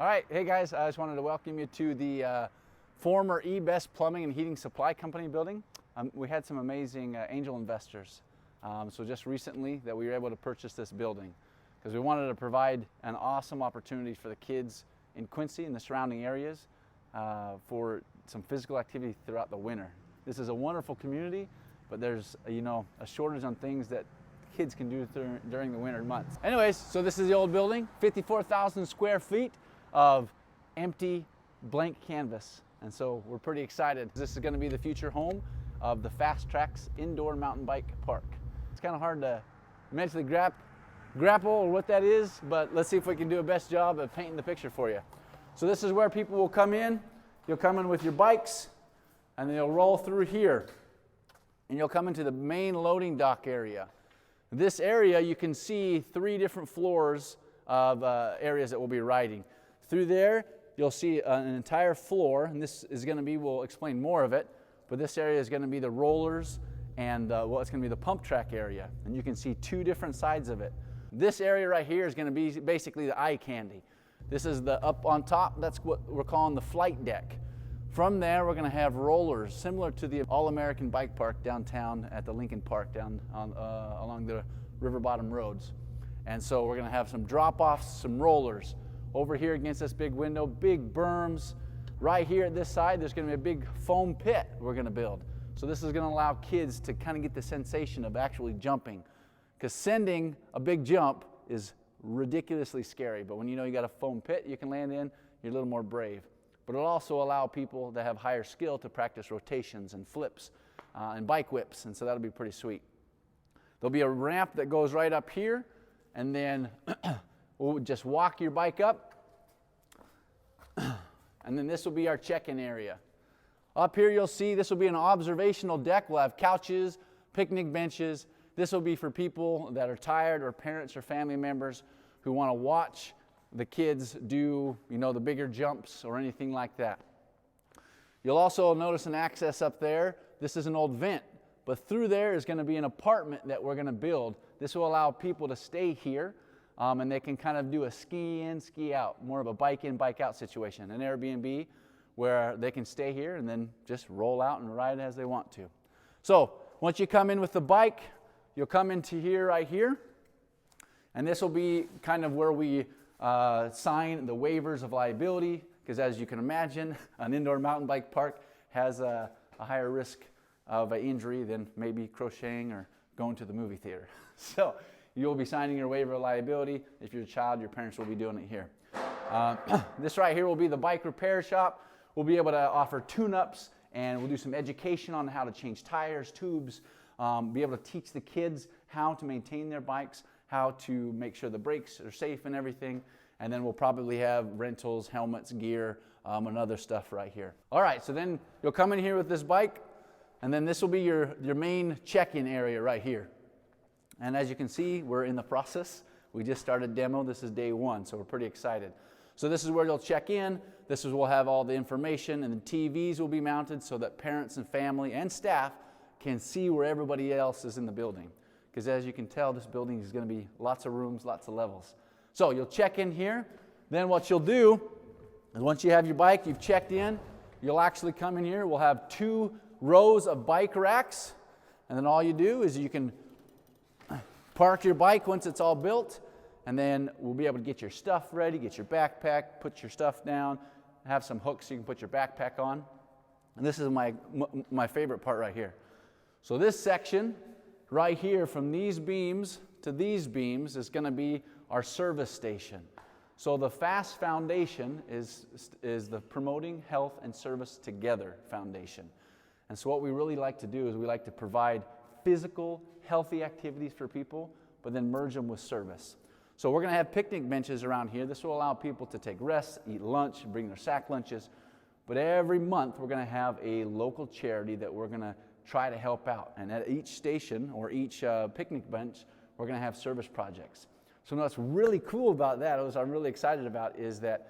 All right, hey guys, I just wanted to welcome you to the former eBest Plumbing and Heating Supply Company building. We had some amazing angel investors. So just recently that we were able to purchase this building because we wanted to provide an awesome opportunity for the kids in Quincy and the surrounding areas for some physical activity throughout the winter. This is a wonderful community, but there's a shortage on things that kids can do during the winter months. Anyways, so this is the old building, 54,000 square feet of empty blank canvas. And so we're pretty excited. This is going to be the future home of the Fast Tracks Indoor Mountain Bike Park. It's kind of hard to mentally grapple what that is, but let's see if we can do a best job of painting the picture for you. So this is where people will come in. You'll come in with your bikes, and then you'll roll through here. And you'll come into the main loading dock area. This area, you can see 3 different floors of areas that we'll be riding. Through there, you'll see an entire floor, and this is going to be, we'll explain more of it, but this area is going to be the rollers and it's going to be the pump track area. And you can see 2 different sides of it. This area right here is going to be basically the eye candy. This is the up on top, that's what we're calling the flight deck. From there, we're going to have rollers similar to the All-American Bike Park downtown at the Lincoln Park down on, along the river bottom roads. And so we're going to have some drop-offs, some rollers. Over here against this big window, big berms. Right here at this side, there's going to be a big foam pit we're going to build. So this is going to allow kids to kind of get the sensation of actually jumping. Because sending a big jump is ridiculously scary. But when you know you got a foam pit you can land in, you're a little more brave. But it'll also allow people that have higher skill to practice rotations and flips and bike whips. And so that'll be pretty sweet. There'll be a ramp that goes right up here. And then we'll just walk your bike up, and then this will be our check-in area. Up here you'll see this will be an observational deck. We'll have couches, picnic benches. This will be for people that are tired or parents or family members who want to watch the kids do, the bigger jumps or anything like that. You'll also notice an access up there. This is an old vent, but through there is going to be an apartment that we're going to build. This will allow people to stay here. And they can kind of do a ski in, ski out, more of a bike in, bike out situation, an Airbnb where they can stay here and then just roll out and ride as they want to. So once you come in with the bike, you'll come into here right here, and this will be kind of where we sign the waivers of liability, because as you can imagine, an indoor mountain bike park has a higher risk of an injury than maybe crocheting or going to the movie theater. So you'll be signing your waiver of liability. If you're a child, your parents will be doing it here. This right here will be the bike repair shop. We'll be able to offer tune-ups, and we'll do some education on how to change tires, tubes, be able to teach the kids how to maintain their bikes, how to make sure the brakes are safe and everything. And then we'll probably have rentals, helmets, gear, and other stuff right here. All right, so then you'll come in here with this bike, and then this will be your main check-in area right here. And as you can see, we're in the process. We just started demo. This is day 1, so we're pretty excited. So this is where you'll check in. This is we'll have all the information, and the TVs will be mounted so that parents and family and staff can see where everybody else is in the building. Because as you can tell, this building is going to be lots of rooms, lots of levels. So you'll check in here. Then what you'll do is once you have your bike, you've checked in, you'll actually come in here. We'll have 2 rows of bike racks, and then all you do is you can park your bike once it's all built, and then we'll be able to get your stuff ready, get your backpack, put your stuff down, have some hooks so you can put your backpack on. And this is my favorite part right here. So this section right here from these beams to these beams is going to be our service station. So the FAST Foundation is the Promoting Health and Service Together Foundation. And so what we really like to do is we like to provide physical, healthy activities for people, but then merge them with service. So we're going to have picnic benches around here. This will allow people to take rest, eat lunch, bring their sack lunches. But every month we're going to have a local charity that we're going to try to help out. And at each station or each picnic bench, we're going to have service projects. So what's really cool about that, what I'm really excited about, is that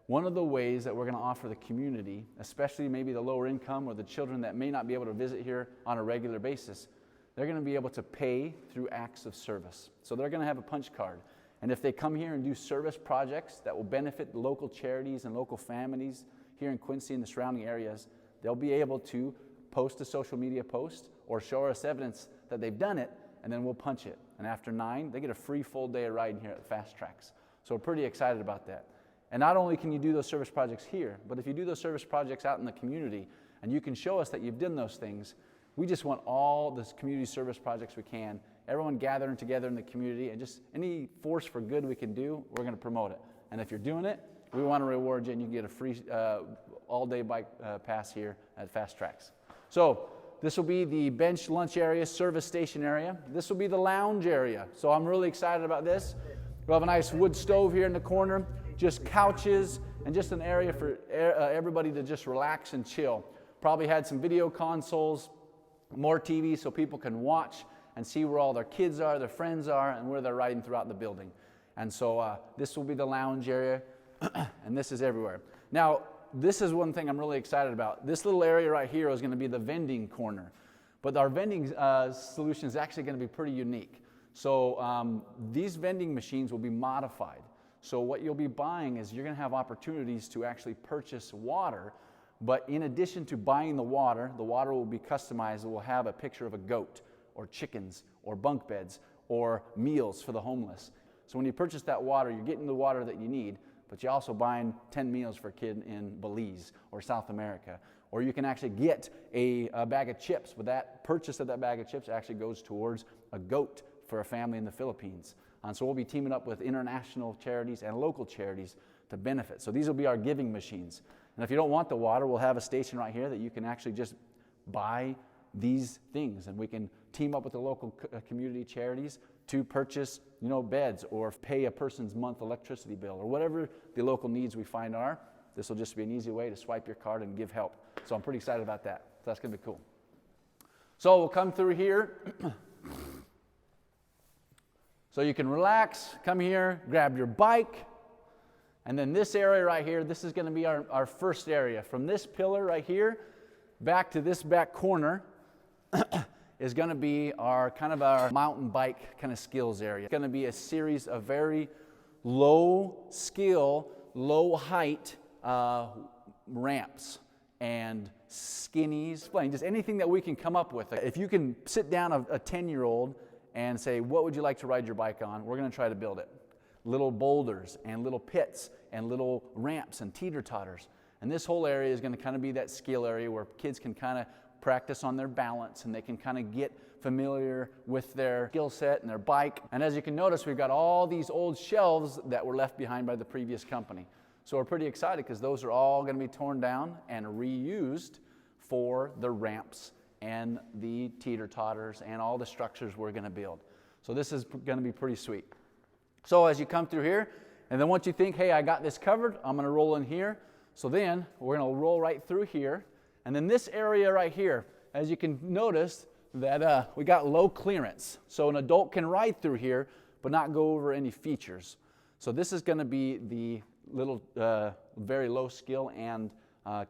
one of the ways that we're going to offer the community, especially maybe the lower income or the children that may not be able to visit here on a regular basis, they're going to be able to pay through acts of service. So they're going to have a punch card. And if they come here and do service projects that will benefit the local charities and local families here in Quincy and the surrounding areas, they'll be able to post a social media post or show us evidence that they've done it, and then we'll punch it. And after 9, they get a free full day of riding here at the Fast Tracks. So we're pretty excited about that. And not only can you do those service projects here, but if you do those service projects out in the community and you can show us that you've done those things, we just want all the community service projects we can, everyone gathering together in the community, and just any force for good we can do, we're going to promote it. And if you're doing it, we want to reward you, and you can get a free all-day bike pass here at Fast Tracks. So this will be the bench lunch area, service station area. This will be the lounge area. So I'm really excited about this. We'll have a nice wood stove here in the corner, just couches, and just an area for everybody to just relax and chill. Probably had some video consoles, more TV so people can watch and see where all their kids are, their friends are, and where they're riding throughout the building. And so this will be the lounge area, and this is everywhere. Now, this is one thing I'm really excited about. This little area right here is going to be the vending corner. But our vending solution is actually going to be pretty unique. So these vending machines will be modified. So what you'll be buying is you're going to have opportunities to actually purchase water. But in addition to buying the water will be customized. It will have a picture of a goat or chickens or bunk beds or meals for the homeless. So when you purchase that water, you're getting the water that you need, but you're also buying 10 meals for a kid in Belize or South America. Or you can actually get a bag of chips, but that purchase of that bag of chips actually goes towards a goat for a family in the Philippines. And so we'll be teaming up with international charities and local charities to benefit. So these will be our giving machines. And if you don't want the water, we'll have a station right here that you can actually just buy these things. And we can team up with the local community charities to purchase, beds or pay a person's month electricity bill or whatever the local needs we find are. This will just be an easy way to swipe your card and give help. So I'm pretty excited about that. So that's going to be cool. So we'll come through here. So you can relax, come here, grab your bike. And then this area right here, this is going to be our first area. From this pillar right here back to this back corner is going to be our mountain bike kind of skills area. It's going to be a series of very low skill, low height ramps and skinnies, just anything that we can come up with. If you can sit down a 10-year-old and say, what would you like to ride your bike on? We're going to try to build it. Little boulders and little pits and little ramps and teeter-totters. And this whole area is going to kind of be that skill area where kids can kind of practice on their balance and they can kind of get familiar with their skill set and their bike. And as you can notice, we've got all these old shelves that were left behind by the previous company. So we're pretty excited because those are all going to be torn down and reused for the ramps and the teeter-totters and all the structures we're going to build. So this is going to be pretty sweet. So as you come through here, and then once you think, hey, I got this covered, I'm going to roll in here. So then we're going to roll right through here. And then this area right here, as you can notice that we got low clearance. So an adult can ride through here, but not go over any features. So this is going to be the little very low skill and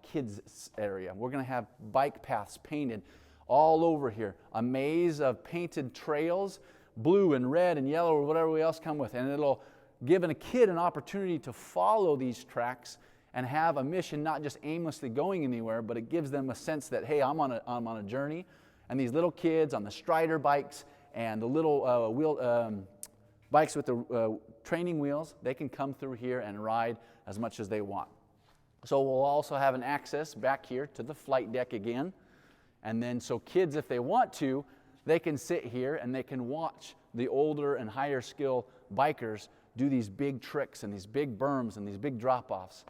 kids area. We're going to have bike paths painted all over here. A maze of painted trails, blue and red and yellow or whatever we else come with. And it'll give a kid an opportunity to follow these tracks and have a mission, not just aimlessly going anywhere, but it gives them a sense that, hey, I'm on a journey. And these little kids on the Strider bikes and the little bikes with the training wheels, they can come through here and ride as much as they want. So we'll also have an access back here to the flight deck again. And then so kids, if they want to, they can sit here and they can watch the older and higher skill bikers do these big tricks and these big berms and these big drop-offs.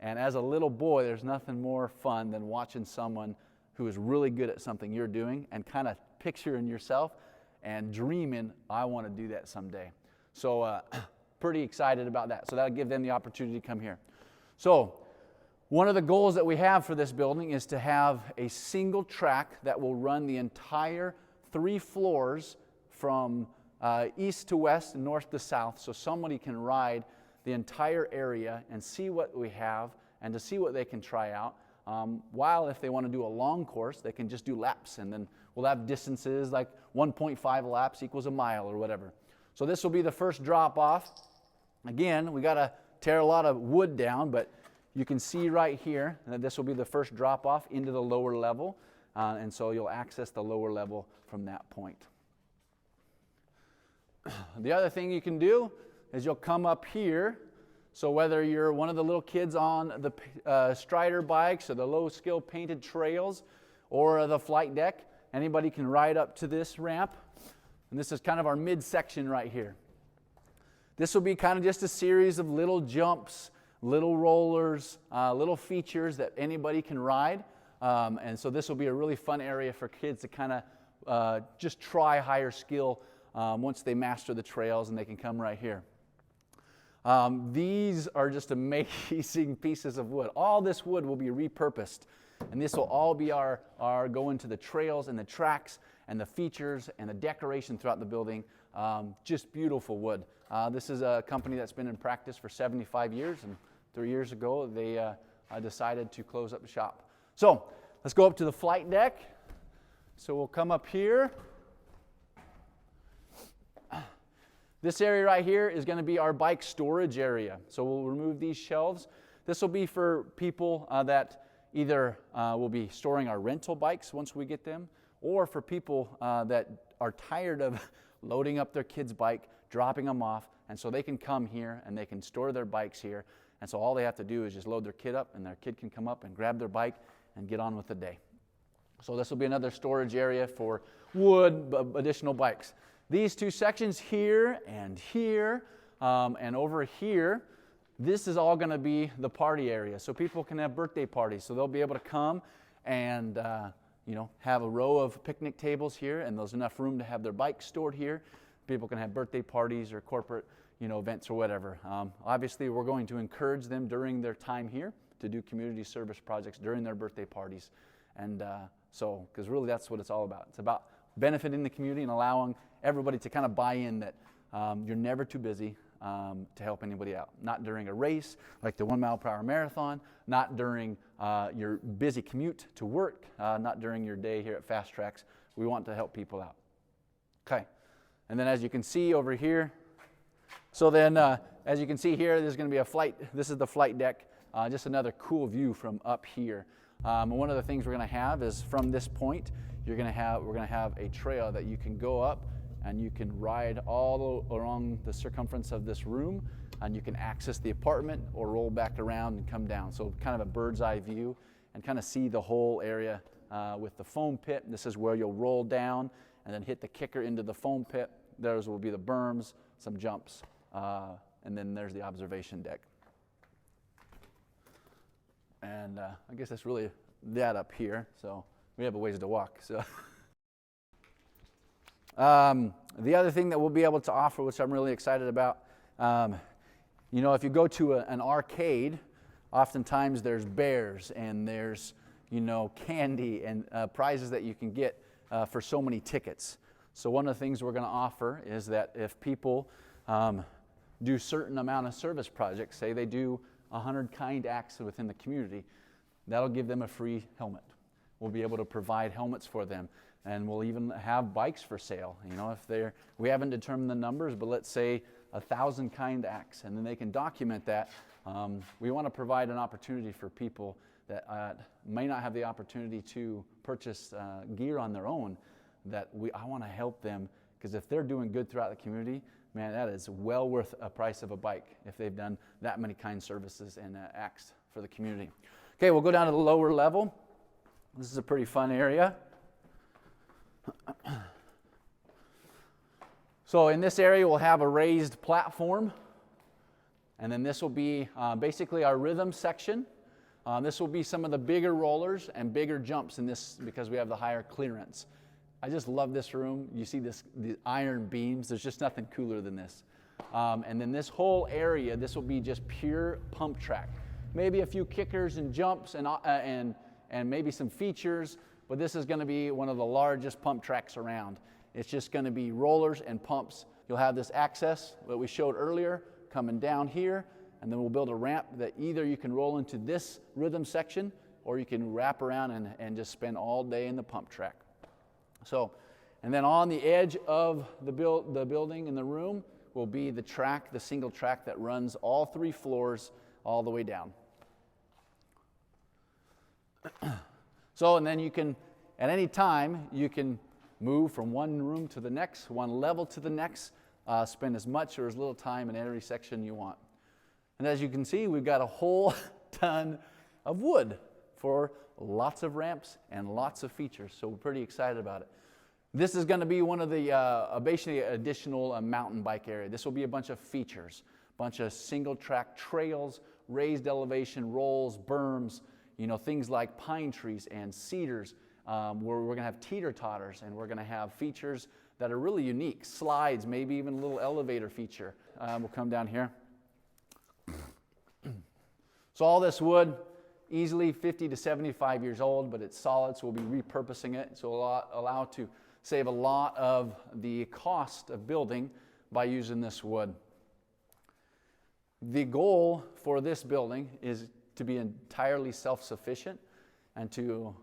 And as a little boy, there's nothing more fun than watching someone who is really good at something you're doing and kind of picturing yourself and dreaming, I want to do that someday. So pretty excited about that. So that'll give them the opportunity to come here. So one of the goals that we have for this building is to have a single track that will run the entire 3 floors from east to west and north to south, so somebody can ride the entire area and see what we have and to see what they can try out. While if they want to do a long course, they can just do laps, and then we'll have distances like 1.5 laps equals a mile or whatever. So this will be the first drop off. Again, we got to tear a lot of wood down, but you can see right here that this will be the first drop off into the lower level, and so you'll access the lower level from that point. The other thing you can do is you'll come up here. So whether you're one of the little kids on the Strider bikes or the low-skill painted trails or the flight deck, anybody can ride up to this ramp. And this is kind of our midsection right here. This will be kind of just a series of little jumps, little rollers, little features that anybody can ride. And so this will be a really fun area for kids to kind of just try higher skill once they master the trails, and they can come right here. These are just amazing pieces of wood. All this wood will be repurposed, and this will all be our go into the trails and the tracks and the features and the decoration throughout the building. Just beautiful wood. This is a company that's been in practice for 75 years, and 3 years ago they decided to close up the shop. So let's go up to the flight deck. So we'll come up here. This area right here is going to be our bike storage area. So we'll remove these shelves. This will be for people that either will be storing our rental bikes once we get them, or for people that are tired of loading up their kid's bike, dropping them off, and so they can come here and they can store their bikes here. And so all they have to do is just load their kid up, and their kid can come up and grab their bike and get on with the day. So this will be another storage area for wood, additional bikes. These two sections here and over here, this is all going to be the party area. So people can have birthday parties. So they'll be able to come and have a row of picnic tables here, and there's enough room to have their bikes stored here. People can have birthday parties or corporate events or whatever. Obviously, we're going to encourage them during their time here to do community service projects during their birthday parties. And because really that's what it's all about. It's about benefiting the community and allowing everybody to kind of buy in that you're never too busy to help anybody out. Not during a race like the 1 mile per hour marathon, not during your busy commute to work, not during your day here at Fast Tracks. We want to help people out. Okay, and then as you can see over here, so then as you can see here, there's going to be a flight. This is the flight deck, just another cool view from up here. One of the things we're going to have is from this point, we're going to have a trail that you can go up and you can ride all along the circumference of this room, and you can access the apartment or roll back around and come down. So kind of a bird's eye view and kind of see the whole area with the foam pit. This is where you'll roll down and then hit the kicker into the foam pit. Those will be the berms, some jumps, and then there's the observation deck. And I guess that's really that up here. So we have a ways to walk. So the other thing that we'll be able to offer, which I'm really excited about, if you go to an arcade, oftentimes there's bears and there's candy and prizes that you can get for so many tickets. So one of the things we're going to offer is that if people do certain amount of service projects, say they do 100 kind acts within the community, that'll give them a free helmet. We'll be able to provide helmets for them, and we'll even have bikes for sale. We haven't determined the numbers, but let's say 1,000 kind acts, and then they can document that. We want to provide an opportunity for people that may not have the opportunity to purchase gear on their own. I want to help them, because if they're doing good throughout the community, man, that is well worth a price of a bike if they've done that many kind services and acts for the community. Okay, we'll go down to the lower level. This is a pretty fun area. So in this area, we'll have a raised platform, and then this will be basically our rhythm section. This will be some of the bigger rollers and bigger jumps in this because we have the higher clearance. I just love this room. You see the iron beams. There's just nothing cooler than this. And then this whole area, this will be just pure pump track. Maybe a few kickers and jumps and maybe some features, but this is going to be one of the largest pump tracks around. It's just going to be rollers and pumps. You'll have this access that we showed earlier coming down here, and then we'll build a ramp that either you can roll into this rhythm section or you can wrap around and just spend all day in the pump track. So, And then on the edge of the building in the room will be the track, the single track that runs all 3 floors all the way down. So, and then you can, at any time, you can move from one room to the next, one level to the next, spend as much or as little time in every section you want. And as you can see, we've got a whole ton of wood for lots of ramps and lots of features, so we're pretty excited about it. This is going to be one of the basically additional mountain bike area. This will be a bunch of features, bunch of single track trails, raised elevation rolls, berms, things like pine trees and cedars, where we're going to have teeter-totters, and we're going to have features that are really unique, slides, maybe even a little elevator feature. We'll come down here. So all this wood, easily 50 to 75 years old, but it's solid, so we'll be repurposing it. So we'll allow to save a lot of the cost of building by using this wood. The goal for this building is to be entirely self-sufficient and to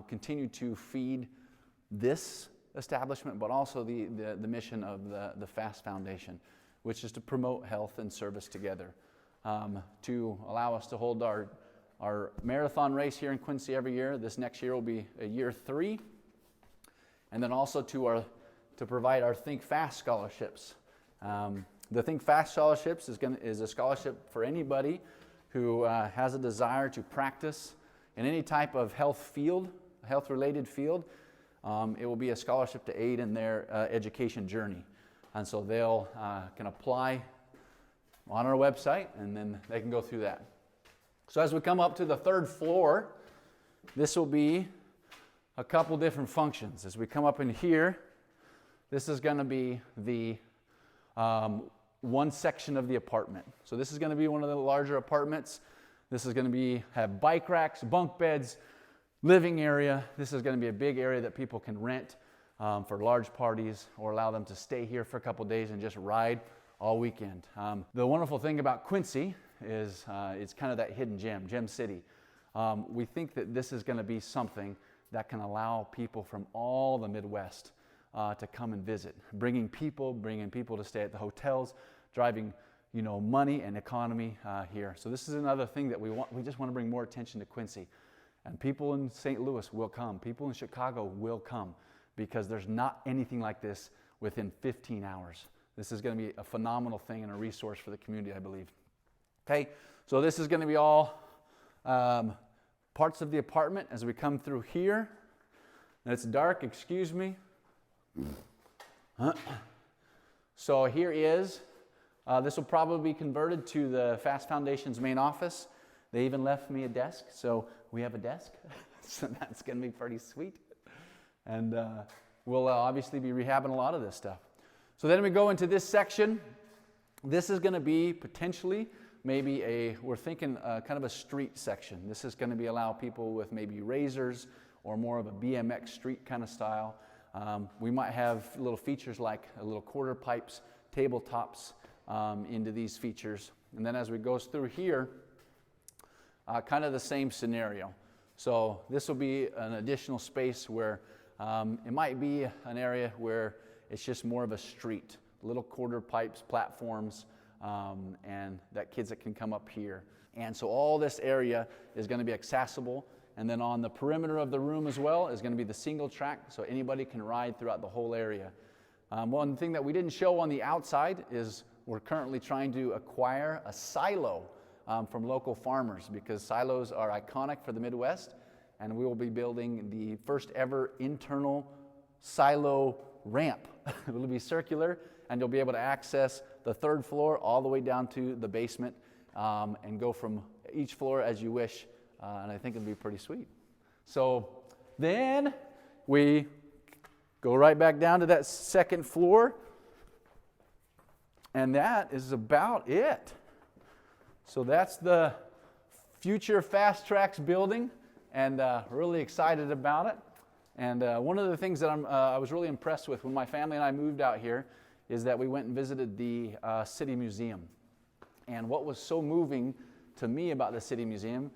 continue to feed this establishment, but also the mission of the PHAST Foundation, which is to promote health and service together, to allow us to hold our marathon race here in Quincy every year. This next year will be year 3. And then also to provide our Think Fast scholarships. The Think Fast scholarships is a scholarship for anybody who has a desire to practice in any type of health-related field. It will be a scholarship to aid in their education journey. And so they'll can apply on our website, and then they can go through that. So as we come up to the 3rd floor, this will be a couple different functions. As we come up in here, this is going to be the one section of the apartment. So this is going to be one of the larger apartments. This is going to have bike racks, bunk beds, living area. This is going to be a big area that people can rent for large parties, or allow them to stay here for a couple days and just ride all weekend. The wonderful thing about Quincy is it's kind of that hidden gem city. We think that this is going to be something that can allow people from all the Midwest to come and visit, bringing people to stay at the hotels, driving money and economy here. So this is another thing that we just want to bring more attention to Quincy. And people in St. Louis will come. People in Chicago will come, because there's not anything like this within 15 hours. This is going to be a phenomenal thing and a resource for the community, I believe. Okay, so this is going to be all parts of the apartment as we come through here. And it's dark, excuse me. So here is, this will probably be converted to the PHAST Foundation's main office. They even left me a desk, so we have a desk. So that's going to be pretty sweet. And we'll obviously be rehabbing a lot of this stuff. So then we go into this section. This is going to be potentially maybe we're thinking kind of a street section. This is going to allow people with maybe razors or more of a BMX street kind of style. We might have little features like little quarter pipes, tabletops into these features. And then as we go through here, kind of the same scenario. So this will be an additional space where it might be an area where it's just more of a street, little quarter pipes, platforms, and that kids that can come up here. And so all this area is going to be accessible. And then on the perimeter of the room as well is going to be the single track, so anybody can ride throughout the whole area. One thing that we didn't show on the outside is we're currently trying to acquire a silo from local farmers, because silos are iconic for the Midwest, and we will be building the first ever internal silo ramp. It will be circular, and you'll be able to access the 3rd floor all the way down to the basement and go from each floor as you wish, and I think it'll be pretty sweet. So then we go right back down to that 2nd floor, and that is about it. So that's the future Fast Tracks building, and really excited about it. And one of the things that I was really impressed with when my family and I moved out here is that we went and visited the City Museum. And what was so moving to me about the City Museum,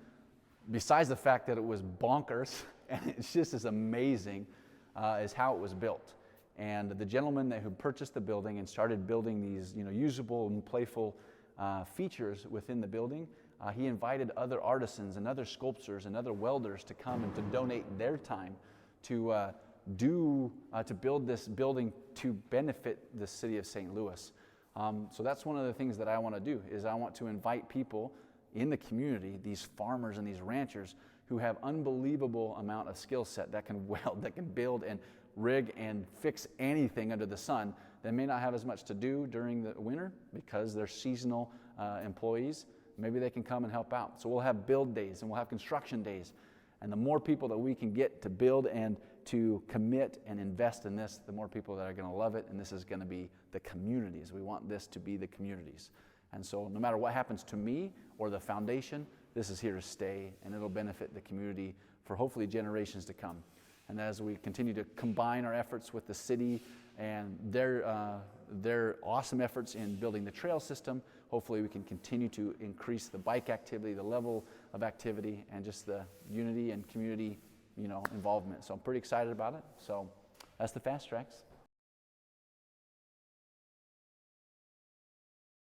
besides the fact that it was bonkers, and it's just as amazing as how it was built. And the gentleman who purchased the building and started building these, usable and playful features within the building, he invited other artisans and other sculptors and other welders to come and to donate their time to build this building to benefit the city of St. Louis. So that's one of the things that I want to do, is I want to invite people in the community, these farmers and these ranchers who have unbelievable amount of skill set, that can weld, that can build and rig and fix anything under the sun. They may not have as much to do during the winter because they're seasonal employees. Maybe they can come and help out. So we'll have build days and we'll have construction days. And the more people that we can get to build and to commit and invest in this, the more people that are going to love it, and this is going to be the communities. We want this to be the communities. And so no matter what happens to me or the foundation, this is here to stay, and it'll benefit the community for hopefully generations to come. And as we continue to combine our efforts with the city and their awesome efforts in building the trail system, hopefully we can continue to increase the bike activity, the level of activity, and just the unity and community, involvement. So I'm pretty excited about it. So that's the Fast Tracks.